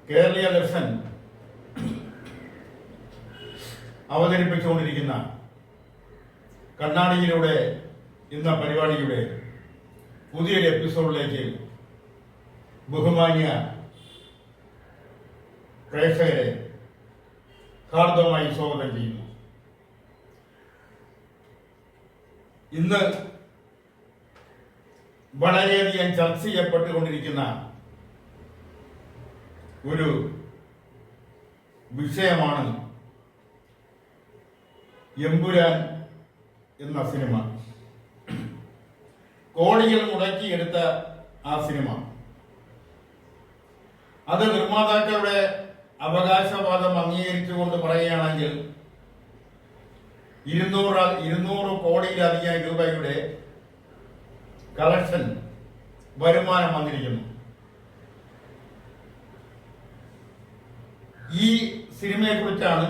കേരളീയ ദർശൻ അവതരിപ്പിച്ചുകൊണ്ടിരിക്കുന്ന കണ്ണാടിയിലൂടെ എന്ന പരിപാടിയുടെ പുതിയൊരു എപ്പിസോഡിലേക്ക് ബഹുമാന്യ പ്രേക്ഷകരെ ഹാർദവമായി സ്വാഗതം ചെയ്യുന്നു. ഇന്ന് വളരെയധികം ചർച്ച ചെയ്യപ്പെട്ടുകൊണ്ടിരിക്കുന്ന ഒരു വിഷയമാണ് എമ്പുരാൻ എന്ന സിനിമ. കോടികൾ മുടക്കിയെടുത്ത ആ സിനിമ, അത് നിർമ്മാതാക്കളുടെ അവകാശവാദം അംഗീകരിച്ചുകൊണ്ട് പറയുകയാണെങ്കിൽ 200 കോടിയിലധികം രൂപയുടെ കളക്ഷൻ വരുമാനം വന്നിരിക്കുന്നു. ഈ സിനിമയെക്കുറിച്ചാണ്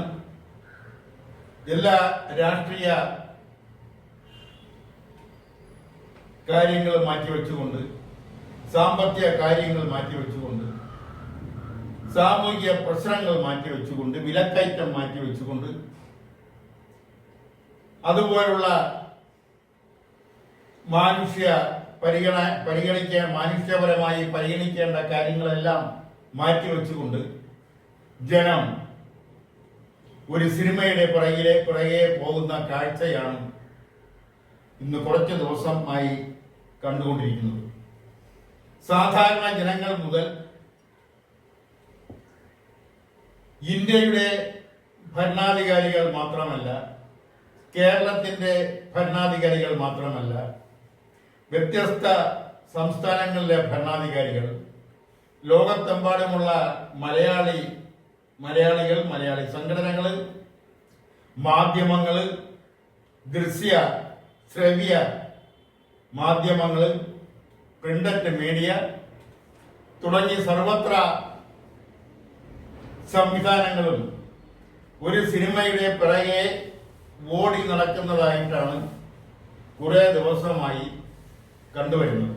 എല്ലാ രാഷ്ട്രീയ കാര്യങ്ങൾ മാറ്റിവെച്ചുകൊണ്ട്, സാമ്പത്തിക കാര്യങ്ങൾ മാറ്റിവെച്ചുകൊണ്ട്, സാമൂഹിക പ്രശ്നങ്ങൾ മാറ്റിവെച്ചുകൊണ്ട്, വിലക്കയറ്റം മാറ്റിവെച്ചുകൊണ്ട്, അതുപോലുള്ള മനുഷ്യപരമായി പരിഗണിക്കേണ്ട കാര്യങ്ങളെല്ലാം മാറ്റിവെച്ചുകൊണ്ട് ജനം ഒരു സിനിമയുടെ പിറകെ പോകുന്ന കാഴ്ചയാണ് ഇന്ന് കുറച്ച് ദിവസമായി കണ്ടുകൊണ്ടിരിക്കുന്നത്. സാധാരണ ജനങ്ങൾ മുതൽ ഇന്ത്യയുടെ ഭരണാധികാരികൾ മാത്രമല്ല, കേരളത്തിന്റെ ഭരണാധികാരികൾ മാത്രമല്ല, വ്യത്യസ്ത സംസ്ഥാനങ്ങളിലെ ഭരണാധികാരികൾ, ലോകത്തെമ്പാടുമുള്ള മലയാളി സംഘടനകൾ, മാധ്യമങ്ങൾ, ദൃശ്യ ശ്രവ്യ മാധ്യമങ്ങൾ, പ്രിന്റഡ് മീഡിയ തുടങ്ങി സർവത്ര സംവിധാനങ്ങളും ഒരു സിനിമയുടെ പിറകെ ഓടി നടക്കുന്നതായിട്ടാണ് കുറെ ദിവസമായി കണ്ടുവരുന്നത്.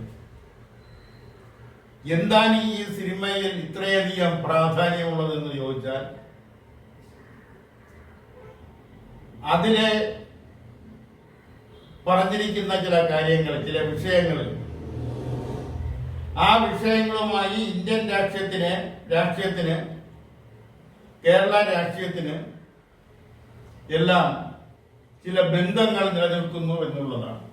എന്താണ് ഈ സിനിമയിൽ ഇത്രയധികം പ്രാധാന്യമുള്ളതെന്ന് ചോദിച്ചാൽ, അതിലെ പറഞ്ഞിരിക്കുന്ന ചില കാര്യങ്ങൾ, ചില വിഷയങ്ങൾ, ആ വിഷയങ്ങളുമായി ഇന്ത്യൻ രാഷ്ട്രീയത്തിന് കേരള രാഷ്ട്രീയത്തിന് എല്ലാം ചില ബന്ധങ്ങൾ നിലനിൽക്കുന്നു എന്നുള്ളതാണ്.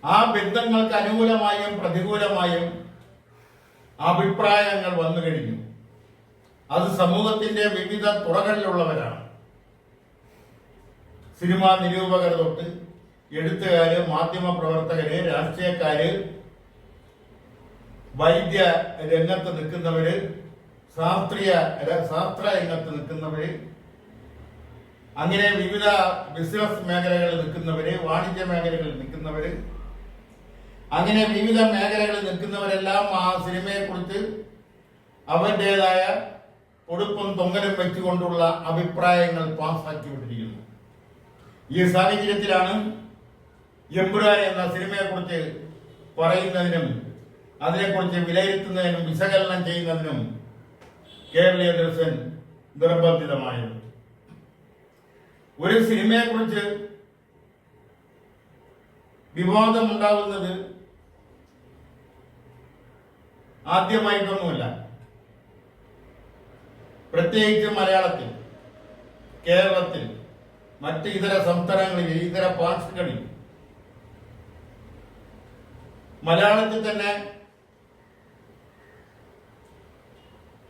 ആ ബന്ധങ്ങൾക്ക് അനുകൂലമായും പ്രതികൂലമായും അഭിപ്രായങ്ങൾ വന്നു കഴിഞ്ഞു. അത് സമൂഹത്തിന്റെ വിവിധ തുറകളിലുള്ളവരാണ്. സിനിമാ നിരൂപകർ തൊട്ട് എഴുത്തുകാര്, മാധ്യമ പ്രവർത്തകര്, രാഷ്ട്രീയക്കാര്, വൈദ്യ രംഗത്ത് നിൽക്കുന്നവര്, ശാസ്ത്ര രംഗത്ത് നിൽക്കുന്നവര്, അങ്ങനെ വിവിധ ബിസിനസ് മേഖലകളിൽ നിൽക്കുന്നവര്, വാണിജ്യ മേഖലകളിൽ നിൽക്കുന്നവര്, അങ്ങനെ വിവിധ മേഖലകളിൽ നിൽക്കുന്നവരെല്ലാം ആ സിനിമയെക്കുറിച്ച് അവരുടേതായ പൊടുപ്പും തൊങ്ങലും വെച്ചുകൊണ്ടുള്ള അഭിപ്രായങ്ങൾ പാസ്സാക്കിക്കൊണ്ടിരിക്കുന്നു. ഈ സാഹചര്യത്തിലാണ് എമ്പുരാൻ എന്ന സിനിമയെക്കുറിച്ച് പറയുന്നതിനും അതിനെക്കുറിച്ച് വിലയിരുത്തുന്നതിനും വിശകലനം ചെയ്യുന്നതിനും കേരളീയ ദർശൻ നിർബന്ധിതമായത്. ഒരു സിനിമയെക്കുറിച്ച് വിവാദമുണ്ടാകുന്നത് ആദ്യമായിട്ടൊന്നുമില്ല. പ്രത്യേകിച്ച് മലയാളത്തിൽ, കേരളത്തിൽ, മറ്റ് ഇതര സംസ്ഥാനങ്ങളിൽ, ഇതര ഭാഷകളിൽ, മലയാളത്തിൽ തന്നെ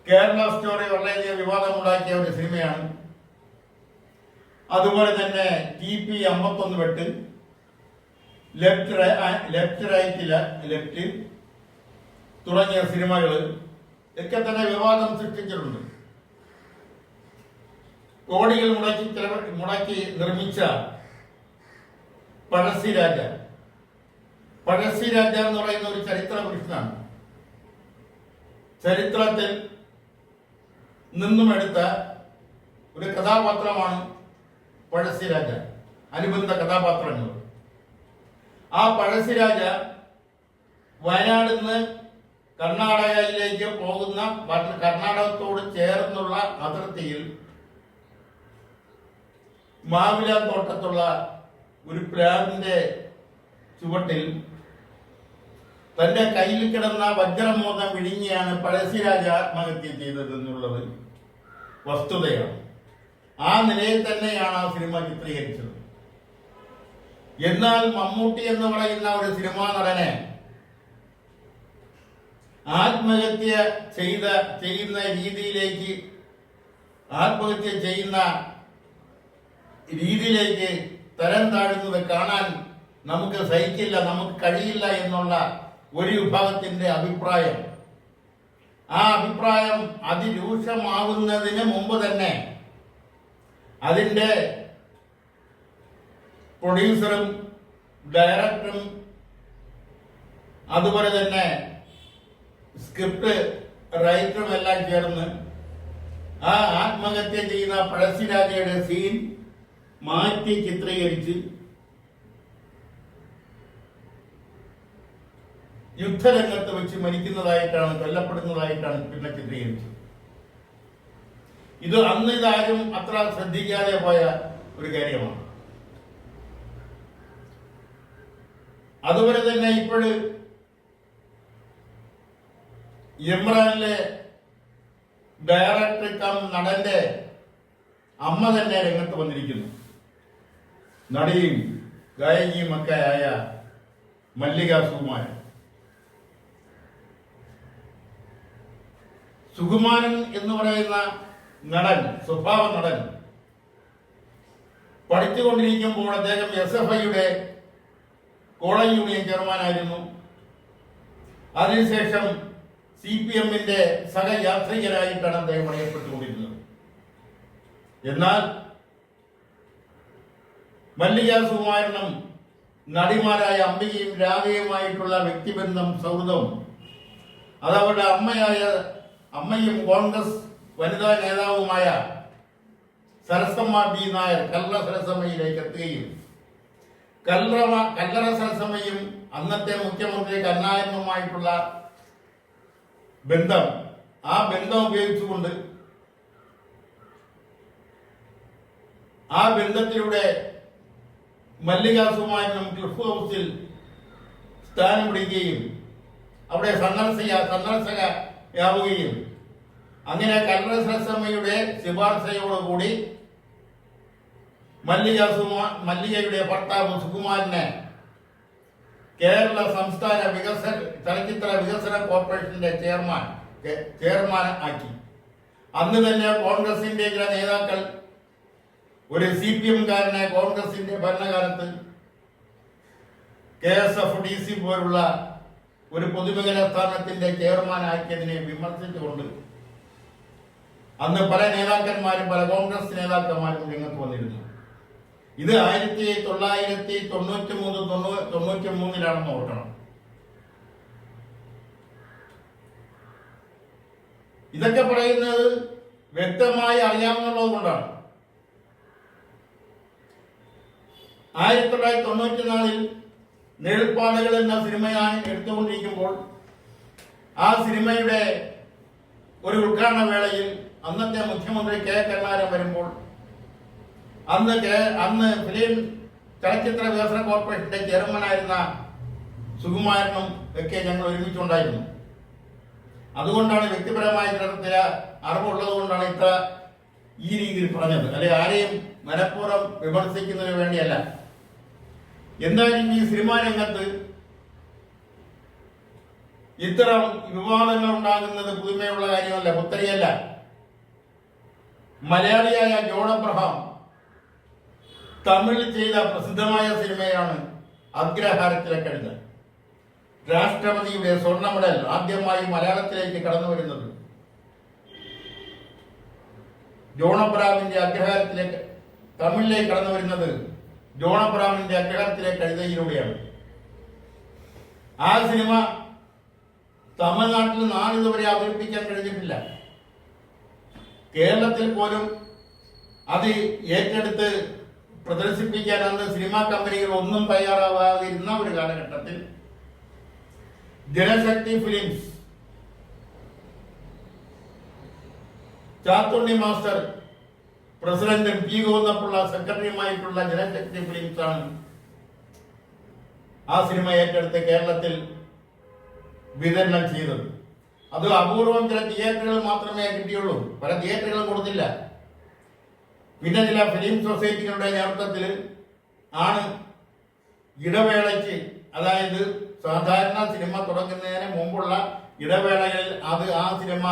കേരള സ്റ്റോറി വളരെയധികം വിവാദമുണ്ടാക്കിയ ഒരു സിനിമയാണ്. അതുപോലെ തന്നെ TP 51 വെട്ട്, ലെഫ്റ്റ് തുടങ്ങിയ സിനിമകൾ ഒക്കെ തന്നെ വിവാദം സൃഷ്ടിച്ചിട്ടുണ്ട്. കോടികൾ മുടക്കി നിർമ്മിച്ച പഴശ്ശിരാജ എന്ന് പറയുന്ന ഒരു ചരിത്ര പുരുഷനാണ്. ചരിത്രത്തിൽ നിന്നും എടുത്ത ഒരു കഥാപാത്രമാണ് പഴശ്ശിരാജ. അനുബന്ധ കഥാപാത്രങ്ങൾ. ആ പഴശ്ശിരാജ വയനാട് നിന്ന് കർണാടകയിലേക്ക് പോകുന്ന കർണാടകത്തോട് ചേർന്നുള്ള അതിർത്തിയിൽ മാവിലാന്തോട്ടത്തുള്ള ഒരു പ്ലാവിന്റെ ചുവട്ടിൽ തന്റെ കയ്യിൽ കിടന്ന വജ്രമോദം വിഴുങ്ങിയാണ് പഴശ്ശിരാജ ആത്മഹത്യ ചെയ്തതെന്നുള്ളത് വസ്തുതയാണ്. ആ നിലയിൽ തന്നെയാണ് ആ സിനിമ ചിത്രീകരിച്ചത്. എന്നാൽ മമ്മൂട്ടി എന്ന് പറയുന്ന ഒരു സിനിമാ നടനെ ആത്മഹത്യ ചെയ്യുന്ന രീതിയിലേക്ക് തരം താഴുന്നത് കാണാൻ നമുക്ക് സഹിക്കില്ല, നമുക്ക് കഴിയില്ല എന്നുള്ള ഒരു വിഭാഗത്തിന്റെ അഭിപ്രായം. ആ അഭിപ്രായം അതിരൂക്ഷമാകുന്നതിന് മുമ്പ് തന്നെ അതിന്റെ പ്രൊഡ്യൂസറും ഡയറക്ടറും അതുപോലെ തന്നെ സ്ക്രിപ്റ്റ് റൈറ്ററും എല്ലാം ചേർന്ന് ആ ആത്മഹത്യ ചെയ്യുന്ന പഴശ്ശിരാജയുടെ സീൻ മാറ്റി ചിത്രീകരിച്ച് യുദ്ധരംഗത്ത് വെച്ച് മരിക്കുന്നതായിട്ടാണ്, കൊല്ലപ്പെടുന്നതായിട്ടാണ് പിന്നെ ചിത്രീകരിച്ചത്. അന്ന് ഇതാരും അത്ര ശ്രദ്ധിക്കാതെ പോയ ഒരു കാര്യമാണ്. അതുപോലെ തന്നെ ഇപ്പോഴ് ഇമ്രാനിലെ ഡയറക്ടർ കം നടന്റെ അമ്മ തന്നെ രംഗത്ത് വന്നിരിക്കുന്നു. നടിയും ഗായകിയും ഒക്കെ ആയ മല്ലിക സുകുമാരൻ. സുകുമാരൻ എന്ന് പറയുന്ന നടൻ, സ്വഭാവ നടൻ, പഠിച്ചുകൊണ്ടിരിക്കുമ്പോൾ അദ്ദേഹം SFIയുടെ കോളേജ് യൂണിയൻ ചെയർമാനായിരുന്നു. അതിനുശേഷം CPMന്റെ സഹയാത്രികനായിട്ടാണ് അദ്ദേഹം അറിയപ്പെട്ടുകൊണ്ടിരുന്നത്. എന്നാൽ മല്ലിക സുകുമാരനും നടിമാരായ അംബികയും രാധയുമായിട്ടുള്ള വ്യക്തിബന്ധം, സൗഹൃദം അതവരുടെ അമ്മയും കോൺഗ്രസ് വനിതാ നേതാവുമായ സരസമ്മ ബി നായർ കല്ലറ സരസമ്മയിലേക്ക് എത്തുകയും കല്ലറ സരസമ്മയും അന്നത്തെ മുഖ്യമന്ത്രി കരുണാകരനുമായിട്ടുള്ള ബന്ധം, ആ ബന്ധം ഉപയോഗിച്ചുകൊണ്ട് ആ ബന്ധത്തിലൂടെ മല്ലിക സുകുമാരനും ക്ലിഫ് ഹൗസിൽ സ്ഥാനം പിടിക്കുകയും അവിടെ സന്ദർശകയാവുകയും അങ്ങനെ കല്ലറ സരസമ്മയുടെ ശുപാർശയോടുകൂടി മല്ലികയുടെ ഭർത്താവ് സുകുമാരനെ കേരള സംസ്ഥാന ചലച്ചിത്ര വികസന കോർപ്പറേഷന്റെ ചെയർമാൻ ആക്കി. അന്ന് തന്നെ കോൺഗ്രസിന്റെ ചില നേതാക്കൾ ഒരു CPMകാരനെ കോൺഗ്രസിന്റെ ഭരണകാലത്ത് KSFDC പോലുള്ള ഒരു പൊതുമേഖലാ സ്ഥാനത്തിന്റെ ചെയർമാൻ ആക്കിയതിനെ വിമർശിച്ചുകൊണ്ട് അന്ന് പല നേതാക്കന്മാരും, പല കോൺഗ്രസ് നേതാക്കന്മാരും രംഗത്ത് വന്നിരുന്നു. ഇത് 1993 ഓർക്കണം. ഇതൊക്കെ പറയുന്നത് വ്യക്തമായി അറിയാവുന്നത് കൊണ്ടാണ്. 1994 നിഴൽപ്പാടുകൾ എന്ന സിനിമയാണ് എടുത്തുകൊണ്ടിരിക്കുമ്പോൾ ആ സിനിമയുടെ ഒരു ഉദ്ഘാടന വേളയിൽ അന്നത്തെ മുഖ്യമന്ത്രി കരുണാകരൻ വരുമ്പോൾ അന്ന് ഫിലിം ചലച്ചിത്ര വികസന കോർപ്പറേഷന്റെ ചെയർമാനായിരുന്ന സുകുമാരനും ഒക്കെ ഞങ്ങൾ ഒരുമിച്ചുണ്ടായിരുന്നു. അതുകൊണ്ടാണ് വ്യക്തിപരമായ ചില അറിവുള്ളത് കൊണ്ടാണ് ഈ രീതിയിൽ പറഞ്ഞത്. അല്ലെ ആരെയും മനഃപൂർവ്വം വിമർശിക്കുന്നതിന് വേണ്ടിയല്ല. എന്തായാലും ഈ സിനിമാ രംഗത്ത് ഇത്തരം വിവാദങ്ങൾ ഉണ്ടാകുന്നത് പുതുമയുള്ള കാര്യമല്ല, പുത്തരിയല്ല. മലയാളിയായ ജോൺ അബ്രഹാം തമിഴിൽ ചെയ്ത പ്രസിദ്ധമായ സിനിമയാണ് അഗ്രഹാരത്തിലെ കഴുത. രാഷ്ട്രപതിയുടെ സ്വർണ്ണ മെഡൽ ആദ്യമായി മലയാളത്തിലേക്ക് കടന്നു വരുന്നത് ജോൺ അബ്രഹാമിന്റെ അഗ്രഹാരത്തിലേക്ക്, തമിഴിലേക്ക് കടന്നു വരുന്നത് ജോൺ അബ്രഹാമിന്റെ അഗ്രഹാരത്തിലെ കഴുതയിലൂടെയാണ്. ആ സിനിമ തമിഴ്നാട്ടിൽ നാളിതുവരെ അവതരിപ്പിക്കാൻ കഴിഞ്ഞിട്ടില്ല. കേരളത്തിൽ പോലും അത് ഏറ്റെടുത്ത് പ്രദർശിപ്പിക്കാൻ അന്ന് സിനിമാ കമ്പനികൾ ഒന്നും തയ്യാറാവാതിരുന്ന ഒരു കാലഘട്ടത്തിൽ ജനശക്തി ഫിലിംസ് ചാത്തുണ്ണി മാസ്റ്റർ പ്രസിഡന്റും പി ഗോവിന്ദപിള്ള സെക്രട്ടറിയുമായിട്ടുള്ള ജനശക്തി ഫിലിംസ് ആണ് ആ സിനിമ ഏറ്റെടുത്ത് കേരളത്തിൽ വിതരണം ചെയ്തത്. അത് അപൂർവം ചില തിയേറ്ററുകൾ മാത്രമേ കിട്ടിയുള്ളൂ, പല തിയേറ്ററുകളും കൊടുത്തില്ല. പിന്നെ ചില ഫിലിം സൊസൈറ്റികളുടെ നേതൃത്വത്തിൽ ആണ് ഇടവേളയ്ക്ക്, അതായത് സാധാരണ സിനിമ തുടങ്ങുന്നതിന് മുമ്പുള്ള ഇടവേളകളിൽ ആ സിനിമ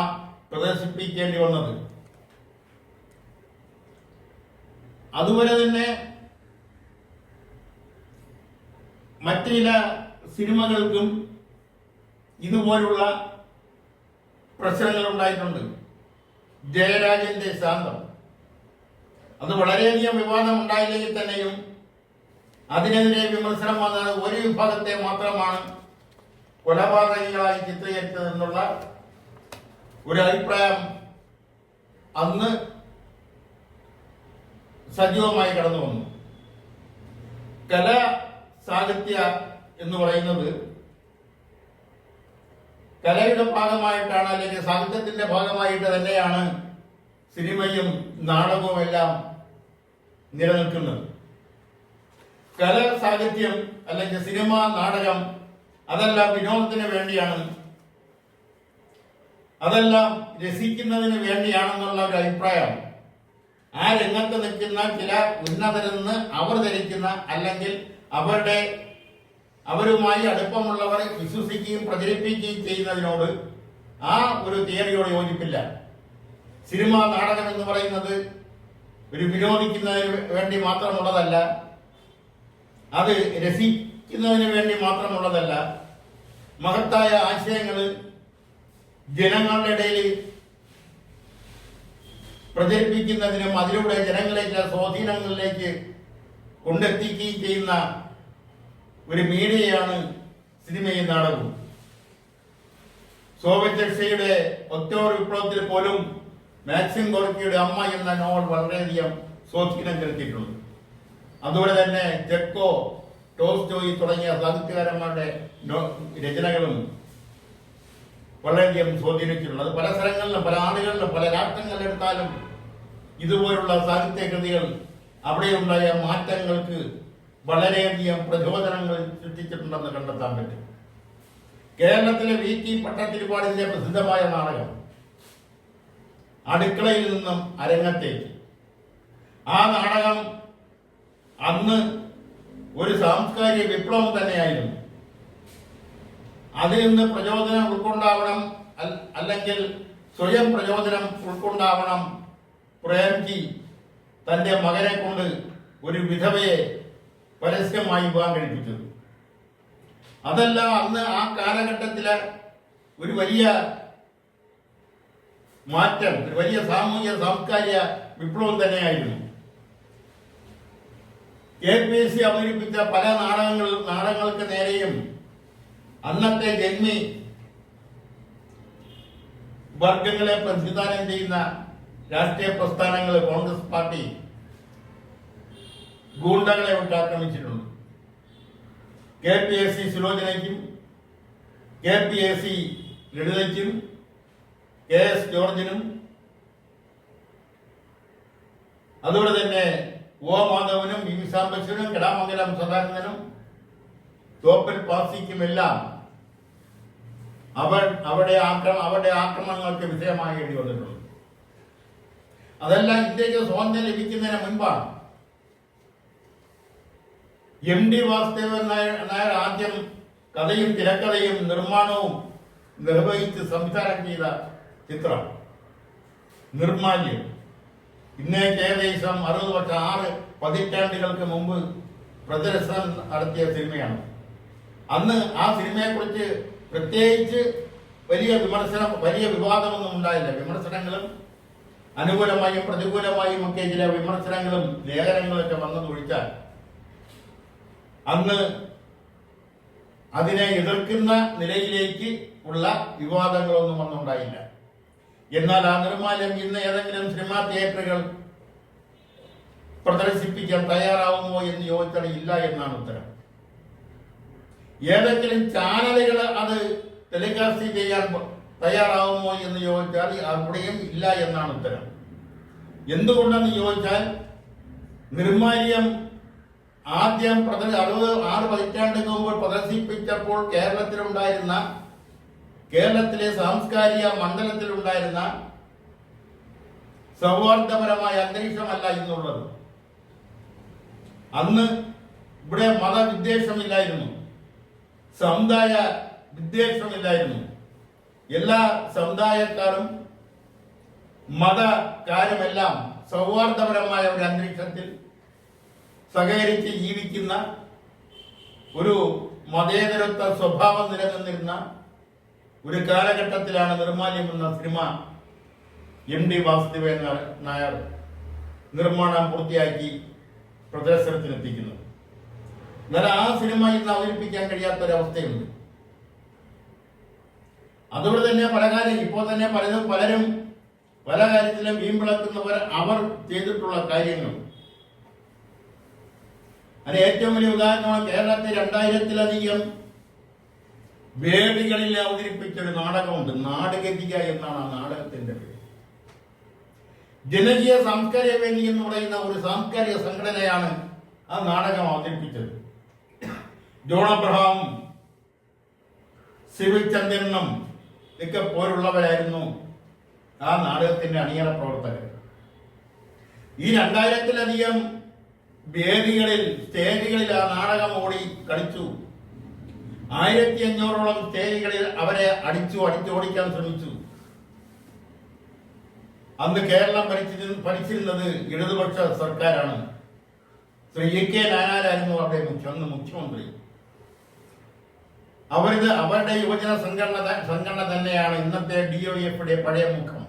പ്രദർശിപ്പിക്കേണ്ടി വന്നത്. അതുപോലെ തന്നെ മറ്റു ചില സിനിമകൾക്കും ഇതുപോലുള്ള പ്രശ്നങ്ങൾ ഉണ്ടായിട്ടുണ്ട്. ജയരാജന്റെ ശാന്തം, അത് വളരെയധികം വിവാദം ഉണ്ടായില്ലെങ്കിൽ തന്നെയും അതിനെതിരെ വിമർശനം വന്നത് ഒരു വിഭാഗത്തെ മാത്രമാണ് കൊലപാതകികളായി ചിത്രീകരിച്ചതെന്നുള്ള ഒരു അഭിപ്രായം അന്ന് സജീവമായി കടന്നു വന്നു. കല സാഹിത്യ എന്ന് പറയുന്നത് കലയുടെ ഭാഗമായിട്ടാണ്, അല്ലെങ്കിൽ സാഹിത്യത്തിന്റെ ഭാഗമായിട്ട് തന്നെയാണ് സിനിമയും നാടകവും എല്ലാം നിലനിൽക്കുന്നത്. കല, സാഹിത്യം അല്ലെങ്കിൽ സിനിമ, നാടകം അതെല്ലാം വിനോദത്തിന് വേണ്ടിയാണ്, അതെല്ലാം രസിക്കുന്നതിന് വേണ്ടിയാണെന്നുള്ള ഒരു അഭിപ്രായം ആ രംഗത്ത് നിൽക്കുന്ന ചില ഉന്നതരെന്ന് അവർ ധരിക്കുന്ന, അല്ലെങ്കിൽ അവരുമായി അടുപ്പമുള്ളവർ വിശ്വസിക്കുകയും പ്രചരിപ്പിക്കുകയും ചെയ്യുന്നതിനോട് ആ ഒരു തിയറിയോട് യോജിപ്പില്ല. സിനിമ, നാടകം എന്ന് പറയുന്നത് ഒരു വിനോദിക്കുന്നതിന് വേണ്ടി മാത്രമുള്ളതല്ല, അത് രസിക്കുന്നതിന് വേണ്ടി മാത്രമുള്ളതല്ല. മഹത്തായ ആശയങ്ങൾ ജനങ്ങളുടെ ഇടയിൽ പ്രചരിപ്പിക്കുന്നതിനും അതിലൂടെ ജനങ്ങളെ ചില സ്വാധീനങ്ങളിലേക്ക് കൊണ്ടെത്തിക്കുകയും ചെയ്യുന്ന ഒരു മീഡിയയാണ് സിനിമയും നാടകവും. സോവിയറ്റ് റഷ്യയുടെ ഒക്ടോബർ വിപ്ലവത്തിൽ പോലും മാക്സിം ഗോർക്കിയുടെ അമ്മ എന്ന നോവൽ വളരെയധികം സ്വാധീനം ചെലുത്തിയിട്ടുണ്ട്. അതുപോലെ തന്നെ ചെക്കോ, ടോൾസ്റ്റോയി തുടങ്ങിയ സാഹിത്യകാരന്മാരുടെ രചനകളും വളരെയധികം സ്വാധീനിച്ചിട്ടുണ്ട്. അത് പല സ്ഥലങ്ങളിലും, പല ആളുകളിലും, പല രാഷ്ട്രങ്ങളിലെടുത്താലും ഇതുപോലുള്ള സാഹിത്യകൃതികൾ അവിടെയുണ്ടായ മാറ്റങ്ങൾക്ക് വളരെയധികം പ്രചോദനങ്ങൾ സൃഷ്ടിച്ചിട്ടുണ്ടെന്ന് കണ്ടെത്താൻ പറ്റും. കേരളത്തിലെ VT പട്ടത്തിരിപ്പാടിന്റെ പ്രസിദ്ധമായ നാടകം അടുക്കളയിൽ നിന്നും അരങ്ങത്തേക്ക്, ആ നാടകം അന്ന് ഒരു സാംസ്കാരിക വിപ്ലവം തന്നെയായിരുന്നു. അതിൽ നിന്ന് പ്രചോദനം ഉൾക്കൊണ്ടാവണം, അല്ലെങ്കിൽ സ്വയം പ്രചോദനം ഉൾക്കൊണ്ടാവണം പ്രേംജി തന്റെ മകനെ കൊണ്ട് ഒരു വിധവയെ പരസ്യമായി വിവാഹം കഴിപ്പിച്ചത്. അതെല്ലാം അന്ന് ആ കാലഘട്ടത്തിലെ ഒരു വലിയ മാറ്റം, ഒരു വലിയ സാമൂഹിക സാംസ്കാരിക വിപ്ലവം തന്നെയായിരുന്നു. KPSC അവതരിപ്പിച്ച പല നാടകങ്ങൾക്ക് നേരെയും അന്നത്തെ ജന്മി വർഗങ്ങളെ പ്രതിനിധാനം ചെയ്യുന്ന രാഷ്ട്രീയ പ്രസ്ഥാനങ്ങൾ, കോൺഗ്രസ് പാർട്ടി ഗൂണ്ടകളെ വിട്ട് ആക്രമിച്ചിട്ടുണ്ട്. KPSC സുലോചനയ്ക്കും KPSC ലളിതയ്ക്കും KS ജോർജിനും അതുപോലെ തന്നെ O മാധവനും വി സാംബശിവനും കെടാമംഗലം സദാനന്ദനും തോപ്പൽ പാസിക്കുമെല്ലാം അവരുടെ ആക്രമണങ്ങൾക്ക് വിധേയമാകേണ്ടി വന്നിട്ടുണ്ട്. അതെല്ലാം ഇന്ത്യക്ക് സ്വാതന്ത്ര്യം ലഭിക്കുന്നതിന് മുൻപാണ്. MD വാസുദേവൻ നായർ ആദ്യം കഥയും തിരക്കഥയും നിർമ്മാണവും നിർവഹിച്ച് സംവിധാനം ചെയ്ത ചിത്രം നിർമാല്യം ഇന്നേക്ക് ഏകദേശം 60 വർഷം, 6 പതിറ്റാണ്ടുകൾക്ക് മുമ്പ് പ്രദർശനം നടത്തിയ സിനിമയാണ്. അന്ന് ആ സിനിമയെക്കുറിച്ച് പ്രത്യേകിച്ച് വലിയ വിവാദമൊന്നും ഉണ്ടായില്ല. വിമർശനങ്ങളും അനുകൂലമായും പ്രതികൂലമായും ഒക്കെ ചില വിമർശനങ്ങളും ലേഖനങ്ങളൊക്കെ വന്നതൊഴിച്ചാൽ അന്ന് അതിനെ എതിർക്കുന്ന നിലയിലേക്ക് ഉള്ള വിവാദങ്ങളൊന്നും വന്നുണ്ടായില്ല. എന്നാൽ ആ നിർമ്മാല്യം ഇന്ന് ഏതെങ്കിലും സിനിമാ തിയേറ്ററുകൾ പ്രദർശിപ്പിക്കാൻ തയ്യാറാവുമോ എന്ന് ചോദിച്ചാൽ ഇല്ല എന്നാണ് ഉത്തരം. ഏതെങ്കിലും ചാനലുകൾ അത് ടെലികാസ്റ്റ് ചെയ്യാൻ തയ്യാറാവുമോ എന്ന് ചോദിച്ചാൽ അവിടെയും ഇല്ല എന്നാണ് ഉത്തരം. എന്തുകൊണ്ടെന്ന് ചോദിച്ചാൽ നിർമാല്യം ആദ്യം 6 പതിറ്റാണ്ടുകൾക്ക് മുമ്പ് പ്രദർശിപ്പിച്ചപ്പോൾ കേരളത്തിലെ സാംസ്കാരിക മണ്ഡലത്തിലുണ്ടായിരുന്ന സൗഹാർദ്ദപരമായ അന്തരീക്ഷമല്ല ഇന്നുള്ളത്. അന്ന് ഇവിടെ മതവിദ്വേഷമില്ലായിരുന്നു, സമുദായ വിദ്വേഷമില്ലായിരുന്നു. എല്ലാ സമുദായക്കാരും മതക്കാരുമെല്ലാം സൗഹാർദ്ദപരമായ ഒരു അന്തരീക്ഷത്തിൽ സഹകരിച്ച് ജീവിക്കുന്ന ഒരു മതേതരത്വ സ്വഭാവം നിലനിന്നിരുന്ന ഒരു കാലഘട്ടത്തിലാണ് നിർമാല്യം എന്ന സിനിമ MD വാസുദേവൻ നായർ നിർമ്മാണം പൂർത്തിയാക്കി പ്രദർശനത്തിനെത്തിക്കുന്നത്. എന്നാൽ ആ സിനിമ ഇന്ന് അവതരിപ്പിക്കാൻ കഴിയാത്തൊരവസ്ഥയുണ്ട്. അതുകൊണ്ട് തന്നെ ഇപ്പോൾ തന്നെ പലരും പല കാര്യത്തിലും വീമ്പിളക്കുന്നവർ അവർ ചെയ്തിട്ടുള്ള കാര്യങ്ങൾ. അതിന് ഏറ്റവും വലിയ ഉദാഹരണമാണ് കേരളത്തിൽ 2000-ലധികം വേദികളിൽ അവതരിപ്പിച്ചൊരു നാടകമുണ്ട്. നാടകീയ എന്നാണ് ആ നാടകത്തിന്റെ പേര്. ജനകീയ സാംസ്കാരിക വേദി എന്ന് പറയുന്ന ഒരു സാംസ്കാരിക സംഘടനയാണ് ആ നാടകം അവതരിപ്പിച്ചത്. ജോൺ അബ്രഹാമും സിവിൽ ചന്ദ്രനും ഒക്കെ പോലുള്ളവരായിരുന്നു ആ നാടകത്തിന്റെ അണിയറ പ്രവർത്തകർ. ഈ 2000-ലധികം വേദികളിൽ സ്റ്റേജുകളിൽ ആ നാടകം കളിച്ചു. 1500-ഓളം സ്റ്റേജുകളിൽ അവരെ അടിച്ചോടിക്കാൻ ശ്രമിച്ചു. അന്ന് കേരളം ഭരിച്ചിരുന്നത് ഇടതുപക്ഷ സർക്കാരാണ്. ശ്രീ AK നായനാരായിരുന്നു അവിടെ മുഖ്യമന്ത്രി. അവരുടെ യുവജന സംഘടന തന്നെയാണ് ഇന്നത്തെ DOF-യുടെ പഴയ മുഖം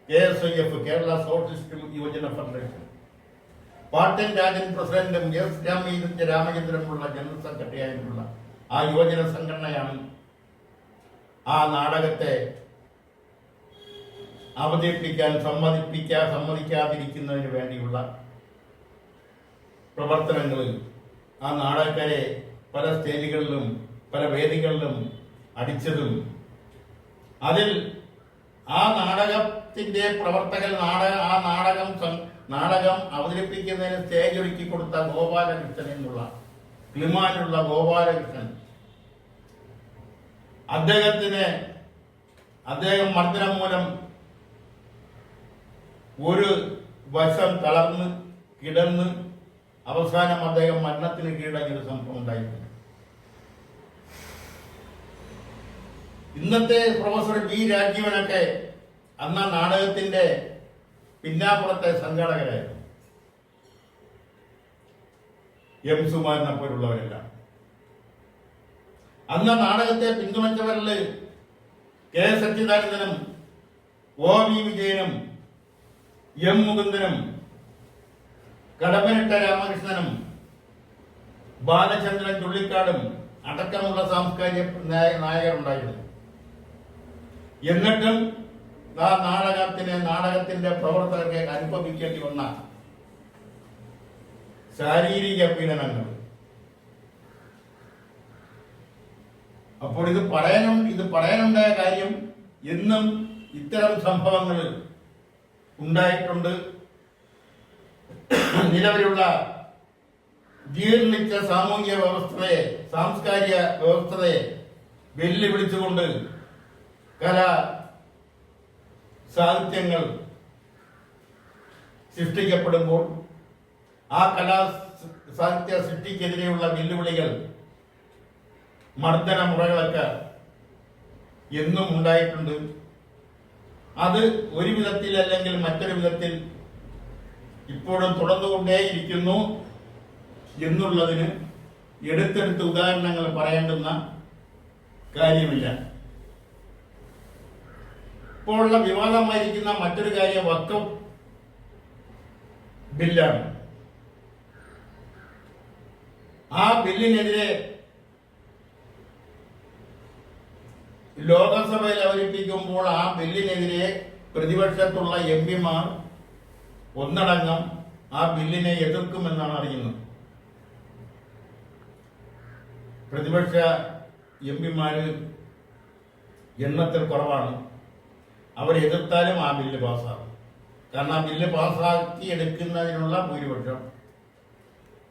KSYF, കേരള സോഷ്യലിസ്റ്റ് യുവജന ഫെഡറേഷൻ. പാട്ടൻ രാജൻ പ്രസിഡന്റും S രാമചന്ദ്രനുള്ള ജനറൽ സെക്രട്ടറി ആയിട്ടുള്ള ആ യുവജന സംഘടനയാണ് ആ നാടകത്തെ അവതരിപ്പിക്കാൻ സമ്മതിക്കാതിരിക്കുന്നതിന് വേണ്ടിയുള്ള പ്രവർത്തനങ്ങളിൽ ആ നാടകക്കാരെ പല സ്റ്റേജുകളിലും പല വേദികളിലും അടിച്ചതും അതിൽ ആ നാടകത്തിന്റെ പ്രവർത്തകർ നാടകം അവതരിപ്പിക്കുന്നതിന് സ്റ്റേജ് ഒരുക്കി കൊടുത്ത ഗോപാലകൃഷ്ണൻ എന്നുള്ള ക്ലിമാനുള്ള ഗോപാലകൃഷ്ണൻ അദ്ദേഹം മർദ്ദനം മൂലം ഒരു വശം തളർന്ന് കിടന്ന് അവസാനം അദ്ദേഹം മരണത്തിന് കീഴടങ്ങിയൊരു സംഭവം ഉണ്ടായിട്ടുണ്ട്. ഇന്നത്തെ പ്രൊഫസർ B രാജീവനൊക്കെ അന്ന് നാടകത്തിന്റെ പിന്നാമ്പുറത്തെ സംഘാടകരായിരുന്നു. M സുമാരനെ പോലുള്ളവരെല്ലാം അന്ന് നാടകത്തെ പിന്തുണച്ചവരിൽ K സച്ചിദാനന്ദനും OV വിജയനും M മുകുന്ദനും കടമ്പനിട്ട രാമകൃഷ്ണനും ബാലചന്ദ്രൻ ചുള്ളിക്കാടും അടക്കമുള്ള സാംസ്കാരിക നായകരുണ്ടായിരുന്നു. എന്നിട്ടും ആ നാടകത്തിന്റെ പ്രവർത്തകർക്ക് അനുഭവിക്കേണ്ടി വന്ന ശാരീരിക പീഡനങ്ങൾ. അപ്പോൾ ഇത് പറയാനുണ്ടായ കാര്യം എന്നും ഇത്തരം സംഭവങ്ങൾ ഉണ്ടായിട്ടുണ്ട്. നിലവിലുള്ള ജീർണിച്ച സാംസ്കാരിക വ്യവസ്ഥയെ വെല്ലുവിളിച്ചുകൊണ്ട് സാഹിത്യങ്ങൾ സൃഷ്ടിക്കപ്പെടുമ്പോൾ ആ സാഹിത്യ സൃഷ്ടിക്കെതിരെയുള്ള വെല്ലുവിളികൾ മർദ്ദന മുറകളൊക്കെ എന്നും ഉണ്ടായിട്ടുണ്ട്. അത് ഒരു വിധത്തിൽ അല്ലെങ്കിൽ മറ്റൊരു വിധത്തിൽ ഇപ്പോഴും തുടർന്നുകൊണ്ടേയിരിക്കുന്നു എന്നുള്ളതിന് എടുത്തെടുത്ത് ഉദാഹരണങ്ങൾ പറയേണ്ടുന്ന കാര്യമില്ല. ഇപ്പോഴുള്ള വിവാദമായിരിക്കുന്ന മറ്റൊരു കാര്യം വഖഫ് ബില്ലാണ്. ആ ബില്ലിനെതിരെ ലോകസഭയിൽ അവതരിപ്പിക്കുമ്പോൾ ആ ബില്ലിനെതിരെ പ്രതിപക്ഷത്തുള്ള MP-മാർ ഒന്നടങ്കം ആ ബില്ലിനെ എതിർക്കുമെന്നാണ് അറിയുന്നത്. പ്രതിപക്ഷ MP-മാര് എണ്ണത്തിൽ കുറവാണ്. അവർ എതിർത്താലും ആ ബില്ല് പാസ്സാകും. കാരണം ആ ബില്ല് പാസ്സാക്കി എടുക്കുന്നതിനുള്ള ഭൂരിപക്ഷം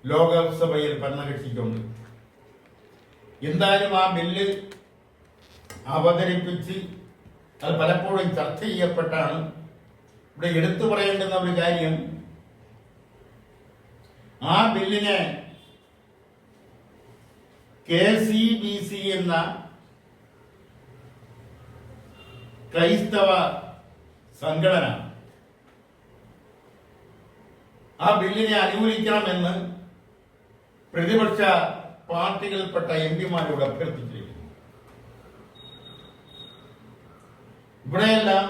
ലോകസഭയിൽ ഭരണകക്ഷിക്കുണ്ട്. എന്തായാലും ആ ബില്ല് അവതരിപ്പിച്ച് അത് പലപ്പോഴും ചർച്ച ചെയ്യപ്പെട്ടാണ്. ഇവിടെ എടുത്തു പറയേണ്ടുന്ന ഒരു കാര്യം, ആ ബില്ലിനെ KCBC എന്ന ക്രൈസ്തവ സംഘടന ആ ബില്ലിനെ അനുകൂലിക്കണമെന്ന് പ്രതിപക്ഷ പാർട്ടികളിൽപ്പെട്ട MP-മാരോട് അഭ്യർത്ഥിച്ചിരിക്കുന്നു. ഇവിടെയെല്ലാം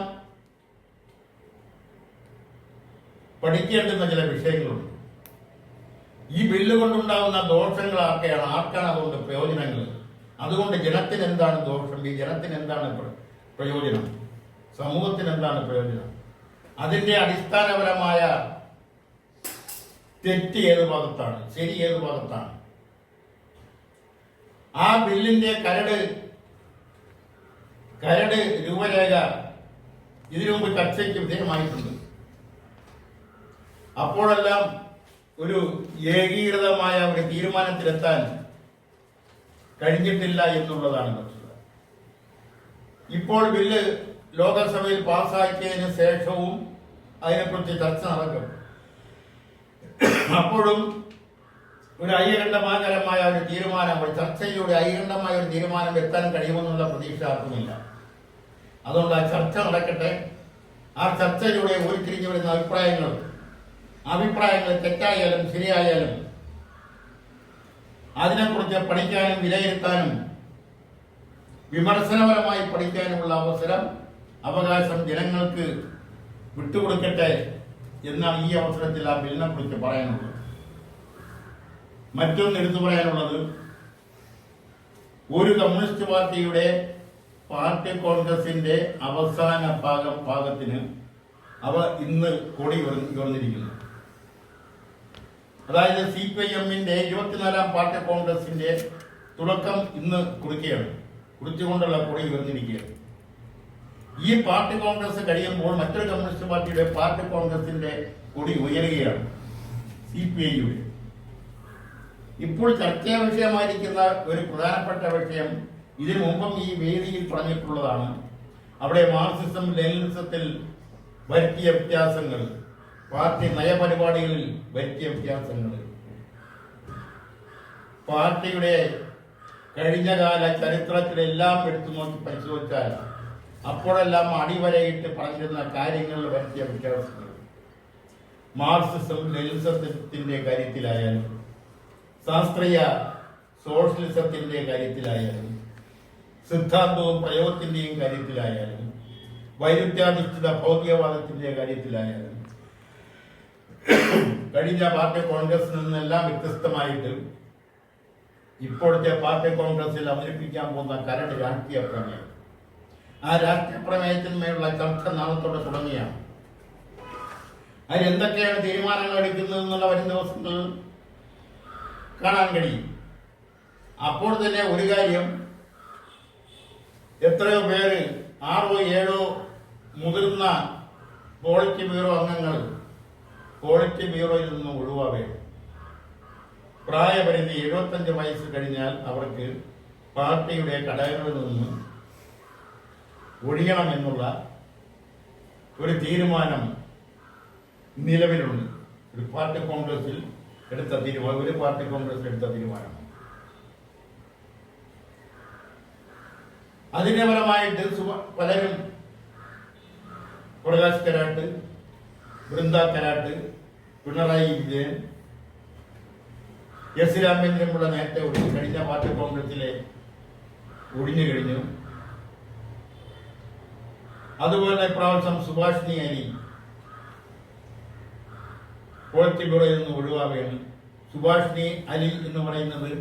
പഠിക്കേണ്ടുന്ന ചില വിഷയങ്ങളുണ്ട്. ഈ ബില്ല് കൊണ്ടുണ്ടാകുന്ന ദോഷങ്ങൾ ആർക്കാണ് അതുകൊണ്ട് പ്രയോജനങ്ങൾ? അതുകൊണ്ട് ജനത്തിന് എന്താണ് ദോഷം? ഈ ജനത്തിന് എന്താണ് പ്രയോജനം? സമൂഹത്തിന് എന്താണ് പ്രയോജനം? അതിന്റെ അടിസ്ഥാനപരമായ തെറ്റ് ഏത് ഭാഗത്താണ്, ശരി ഏത് ഭാഗത്താണ്? ആ ബില്ലിന്റെ കരട് രൂപരേഖ ഇതിനു മുമ്പ് ചർച്ചയ്ക്ക് വിധേയമായിട്ടുണ്ട്. അപ്പോഴെല്ലാം ഒരു ഏകീകൃതമായ ഒരു തീരുമാനത്തിലെത്താൻ കഴിഞ്ഞിട്ടില്ല എന്നുള്ളതാണ് വസ്തുത. ഇപ്പോൾ ബില്ല് ലോകസഭയിൽ പാസ്സാക്കിയതിന് ശേഷവും അതിനെക്കുറിച്ച് ചർച്ച നടക്കും. അപ്പോഴും ഒരു ഐകകണ്ഠമായ ഒരു തീരുമാനം, ഒരു ചർച്ചയിലൂടെ ഐകകണ്ഠമായ ഒരു തീരുമാനം എത്താൻ കഴിയുമെന്നുള്ള പ്രതീക്ഷ ആർക്കുമില്ല. അതുകൊണ്ട് ആ ചർച്ച നടക്കട്ടെ. ആ ചർച്ചയിലൂടെ ഉരുത്തിരിഞ്ഞു വരുന്ന അഭിപ്രായങ്ങൾ തെറ്റായാലും ശരിയായാലും അതിനെക്കുറിച്ച് പഠിക്കാനും വിലയിരുത്താനും വിമർശനപരമായി പഠിക്കാനുമുള്ള അവകാശം ജനങ്ങൾക്ക് വിട്ടുകൊടുക്കട്ടെ എന്നാണ് ഈ അവസരത്തിൽ ആ ബില്ലിനെ കുറിച്ച് പറയാനുള്ളത്. മറ്റൊന്ന് എടുത്തു പറയാനുള്ളത്, ഒരു കമ്മ്യൂണിസ്റ്റ് പാർട്ടിയുടെ പാർട്ടി കോൺഗ്രസിന്റെ അവസാന ഭാഗത്തിന് അവ ഇന്ന് കൊടി ഉയർന്നിരിക്കുന്നു. അതായത് CPIM-ന്റെ 24-ാം പാർട്ടി കോൺഗ്രസിന്റെ തുടക്കം ഇന്ന് കുറിച്ചുകൊണ്ടുള്ള കൊടി ഉയർന്നിരിക്കുകയാണ്. ഈ പാർട്ടി കോൺഗ്രസ് കഴിയുമ്പോൾ മറ്റൊരു കമ്മ്യൂണിസ്റ്റ് പാർട്ടിയുടെ പാർട്ടി കോൺഗ്രസിന്റെ കൊടി ഉയരുകയാണ്, CPI-യുടെ. ഇപ്പോൾ ചർച്ചാ വിഷയമായിരിക്കുന്ന ഒരു പ്രധാനപ്പെട്ട വിഷയം ഇതിനു മുമ്പും ഈ വേദിയിൽ പറഞ്ഞിട്ടുള്ളതാണ്. അവിടെ മാർക്സിസം ലെനിനിസത്തിൽ വരുത്തിയ വ്യത്യാസങ്ങൾ, പാർട്ടി നയപരിപാടികളിൽ വരുത്തിയ വ്യത്യാസങ്ങൾ, പാർട്ടിയുടെ കഴിഞ്ഞകാല ചരിത്രത്തിലെല്ലാം എടുത്തു നോക്കി പരിശോധിച്ചാൽ അപ്പോഴെല്ലാം അടിവരയിട്ട് പറഞ്ഞിരുന്ന കാര്യങ്ങളിൽ വരുത്തിയ വ്യത്യാസങ്ങൾ, മാർക്സിസം ലെനിനിസത്തിന്റെ കാര്യത്തിലായാലും ശാസ്ത്രീയ സോഷ്യലിസത്തിന്റെ കാര്യത്തിലായാലും സിദ്ധാന്തവും പ്രയോഗത്തിന്റെയും കാര്യത്തിലായാലും വൈരുദ്ധ്യാധിഷ്ഠിത ഭൗതികവാദത്തിന്റെ കാര്യത്തിലായാലും കഴിഞ്ഞ പാർട്ടി കോൺഗ്രസിൽ നിന്നെല്ലാം വ്യത്യസ്തമായിട്ട് ഇപ്പോഴത്തെ പാർട്ടി കോൺഗ്രസിൽ അവതരിപ്പിക്കാൻ പോകുന്ന കരട് രാഷ്ട്രീയ പ്രമേയം, ആ രാഷ്ട്രീയ പ്രമേയത്തിന്മേലുള്ള ചർച്ച നാളത്തോടെ തുടങ്ങിയാണ്. അതിലെന്തൊക്കെയാണ് തീരുമാനങ്ങൾ എടുക്കുന്നത് എന്നുള്ള വരും ദിവസങ്ങളിൽ കാണാൻ കഴിയും. അപ്പോൾ തന്നെ ഒരു കാര്യം, എത്രയോ പേര് 6-7 മുതിർന്ന പോളിറ്റ് ബ്യൂറോ അംഗങ്ങൾ പോളിറ്റ് ബ്യൂറോയിൽ നിന്നും ഒഴിവാകുകയാണ്. പ്രായപരിധി 75 വയസ്സ് കഴിഞ്ഞാൽ അവർക്ക് പാർട്ടിയുടെ ഘടകങ്ങളിൽ നിന്ന് ഒഴിയണമെന്നുള്ള ഒരു തീരുമാനം നിലവിലുണ്ട്. ഒരു പാർട്ടി കോൺഗ്രസിൽ എടുത്ത തീരുമാനം. അതിന്റെ ഫലമായിട്ട് പലരും, പ്രകാശ് കരാട്ട്, ബൃന്ദ കരാട്ട്, പിണറായി വിജയൻ, എസ് രാമേന്ദ്രനുള്ള നേരത്തെ കഴിഞ്ഞ പാർട്ടി കോൺഗ്രസിലെ ഒഴിഞ്ഞു കഴിഞ്ഞു. അതുപോലെ ഇപ്രാവശ്യം സുഭാഷിണി അലി പോളിറ്റ് ബ്യൂറോയിൽ നിന്ന് ഒഴിവാകുകയാണ്. സുഭാഷിണി അലി എന്ന് പറയുന്നത്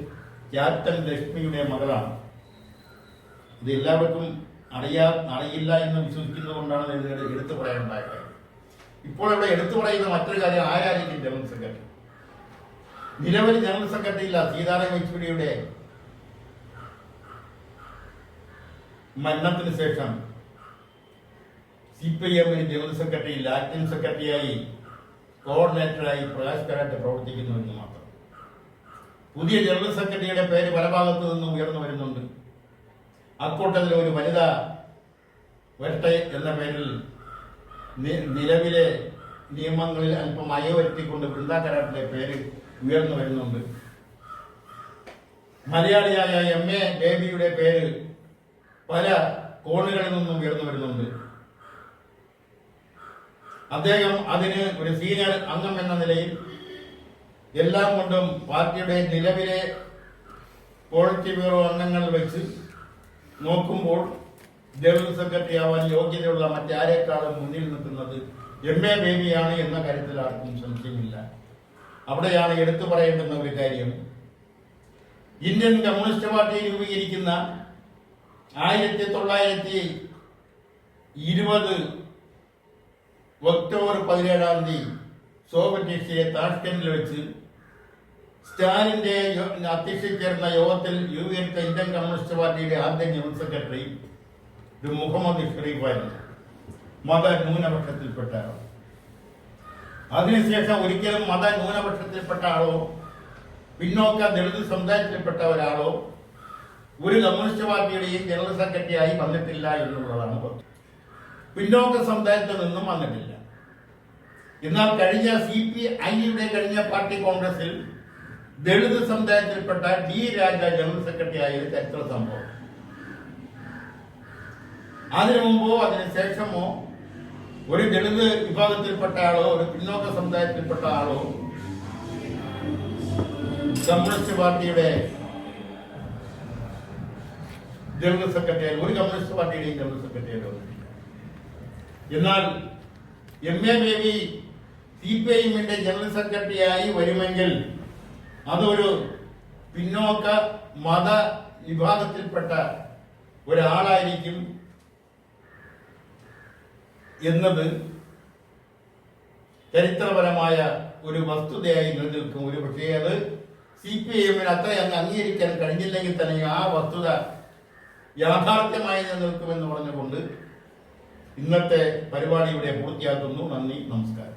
ക്യാപ്റ്റൻ ലക്ഷ്മിയുടെ മകളാണ്. ഇത് എല്ലാവർക്കും അറിയില്ല എന്ന് വിശ്വസിക്കുന്നതുകൊണ്ടാണ് ഇത് എടുത്തു പറയാനുണ്ടായ കാര്യം. ഇപ്പോൾ ഇവിടെ എടുത്തു പറയുന്ന മറ്റൊരു കാര്യം, ആരായിരിക്കും ജനറൽ സെക്രട്ടറി? നിലവിൽ ജനറൽ സെക്രട്ടറി ഇല്ല. സീതാറാം യെച്ചൂരിയുടെ മരണത്തിന് ശേഷം CPM-ന് ജനറൽ സെക്രട്ടറി, ആക്ടിംഗ് സെക്രട്ടറിയായി, കോർഡിനേറ്ററായി പ്രകാശ് കാരാട്ട് പ്രവർത്തിക്കുന്നുവെന്ന് മാത്രം. പുതിയ ജനറൽ സെക്രട്ടറിയുടെ പേര് പല ഭാഗത്തു നിന്നും ഉയർന്നു വരുന്നുണ്ട്. അക്കൂട്ടത്തിൽ ഒരു വനിത വരട്ടെ എന്ന പേരിൽ നിലവിലെ നിയമങ്ങളിൽ അല്പം അയവരുത്തിക്കൊണ്ട് ബൃന്ദാ കാരാട്ടിന്റെ പേര് ഉയർന്നു വരുന്നുണ്ട്. മലയാളിയായ MA ബേബിയുടെ പേര് പല കോണുകളിൽ നിന്നും ഉയർന്നു വരുന്നുണ്ട്. അദ്ദേഹം അതിന് ഒരു സീനിയർ അംഗം എന്ന നിലയിൽ എല്ലാം കൊണ്ടും പാർട്ടിയുടെ നിലവിലെ പോളിറ്റ് ബ്യൂറോ അംഗങ്ങൾ വെച്ച് നോക്കുമ്പോൾ ജനറൽ സെക്രട്ടറി ആവാൻ യോഗ്യതയുള്ള മറ്റാരേക്കാളും മുന്നിൽ നിൽക്കുന്നത് MA ബേബിയാണ് എന്ന കാര്യത്തിൽ ആർക്കും സംശയമില്ല. അവിടെയാണ് എടുത്തു പറയേണ്ടുന്ന ഒരു കാര്യം, ഇന്ത്യൻ കമ്മ്യൂണിസ്റ്റ് പാർട്ടി രൂപീകരിക്കുന്ന 1920 ഒക്ടോബർ 17 സോവിയറ്റ് റഷ്യയിലെ താഷ്കെൻഡിൽ വെച്ച് സ്റ്റാലിന്റെ അധ്യക്ഷതയിൽ ചേർന്ന യോഗത്തിൽ രൂപീകരിച്ച ഇന്ത്യൻ കമ്മ്യൂണിസ്റ്റ് പാർട്ടിയുടെ ആദ്യ ജനറൽ സെക്രട്ടറി ഒരു മുഹമ്മദ് ഷെരീഫായിരുന്നു, മത ന്യൂനപക്ഷത്തിൽപ്പെട്ട ആൾ. അതിനുശേഷം ഒരിക്കലും മത ന്യൂനപക്ഷത്തിൽപ്പെട്ട ആളോ പിന്നോക്ക ദളിത് സമുദായത്തിൽപ്പെട്ട ഒരാളോ ഒരു കമ്മ്യൂണിസ്റ്റ് പാർട്ടിയുടെയും ജനറൽ സെക്രട്ടറി ആയി വന്നിട്ടില്ല എന്നുള്ളതാണ്. പിന്നോക്ക സമുദായത്തിൽ നിന്നും വന്നിട്ടില്ല. എന്നാൽ കഴിഞ്ഞ CPI-യുടെ കഴിഞ്ഞ പാർട്ടി കോൺഗ്രസിൽ ദളിത് സമുദായത്തിൽപ്പെട്ട D. രാജ ജനറൽ സെക്രട്ടറി ആയ ഒരു ചരിത്ര സംഭവം. അതിനു മുമ്പോ അതിനുശേഷമോ ഒരു ദളിത് വിഭാഗത്തിൽപ്പെട്ട ആളോ ഒരു പിന്നോക്ക സമുദായത്തിൽപ്പെട്ട ആളോ കമ്മ്യൂണിസ്റ്റ് പാർട്ടിയുടെ ജനറൽ സെക്രട്ടറി, ഒരു കമ്മ്യൂണിസ്റ്റ് പാർട്ടിയുടെയും ജനറൽ സെക്രട്ടറി വന്നിട്ടില്ല. എന്നാൽ MA ബേബി CPI-ന്റെ ജനറൽ സെക്രട്ടറിയായി വരുമെങ്കിൽ അതൊരു പിന്നോക്ക മത വിഭാഗത്തിൽപ്പെട്ട ഒരാളായിരിക്കും എന്നത് ചരിത്രപരമായ ഒരു വസ്തുതയായി നിലനിൽക്കും. ഒരു പക്ഷേ അത് CPI-ന് അത്രയങ്ങ് അംഗീകരിക്കാൻ കഴിഞ്ഞില്ലെങ്കിൽ തന്നെ ആ വസ്തുത യാഥാർത്ഥ്യമായി നിലനിൽക്കുമെന്ന് പറഞ്ഞുകൊണ്ട് ഇന്നത്തെ പരിപാടി ഇവിടെ പൂർത്തിയാക്കുന്നു. നന്ദി, നമസ്കാരം.